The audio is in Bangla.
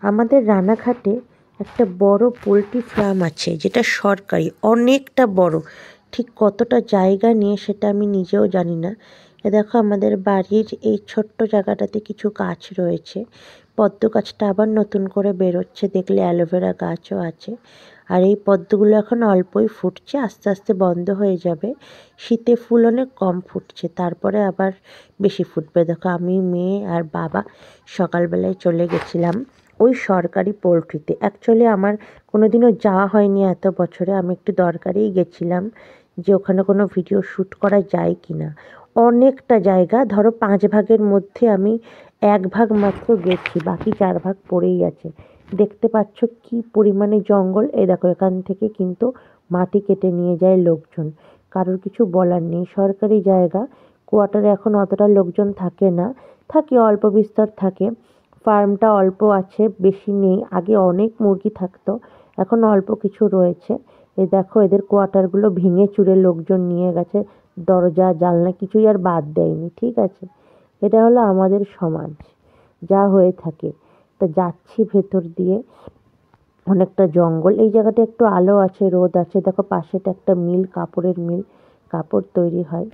আমাদের রানাঘাটে একটা বড় পোলট্রি ফার্ম আছে, যেটা সরকারি, অনেকটা বড়। ঠিক কতটা জায়গা নিয়ে সেটা আমি নিজেও জানি না। দেখো আমাদের বাড়ির এই ছোট্ট জায়গাটাতে কিছু গাছ রয়েছে। পদ্ম গাছটা আবার নতুন করে বেরোচ্ছে, দেখলে অ্যালোভেরা গাছও আছে। আর এই পদ্মগুলো এখন অল্পই ফুটছে, আস্তে আস্তে বন্ধ হয়ে যাবে। শীতে ফুল অনেক কম ফুটছে, তারপরে আবার বেশি ফুটবে। দেখো আমি, মেয়ে আর বাবা সকালবেলায় চলে গেছিলাম ওই সরকারি পোলট্রিতে। অ্যাকচুয়ালি আমার কোনো দিনও যাওয়া হয়নি এত বছরে। আমি একটু দরকারেই গেছিলাম যে ওখানে কোনো ভিডিও শ্যুট করা যায় কি না। অনেকটা জায়গা, ধরো 5 ভাগের মধ্যে আমি 1 ভাগ মাত্র গেছি, বাকি 4 ভাগ পড়েই আছে। দেখতে পাচ্ছ কি পরিমাণে জঙ্গল। এই দেখো এখান থেকে কিন্তু মাটি কেটে নিয়ে যায় লোকজন, কারোর কিছু বলার নেই। সরকারি জায়গা, কোয়ার্টারে এখন অতটা লোকজন থাকে না, থাকে অল্প বিস্তর থাকে। ফার্মটা অল্প আছে, বেশি নেই। আগে অনেক মুরগি থাকতো, এখন অল্প কিছু রয়েছে। এই দেখো এদের কোয়ার্টারগুলো ভেঙে চুরে লোকজন নিয়ে গেছে, দরজা জানলা কিছুই আর বাদ দেয়নি। ঠিক আছে, এটা হলো আমাদের সমাজ, যা হয়ে থাকে। তা যাচ্ছি ভেতর দিয়ে, অনেকটা জঙ্গল। এই জায়গাটা একটু আলো আছে, রোদ আছে। দেখো পাশেটা একটা মিল, কাপড়ের মিল, কাপড় তৈরি হয়।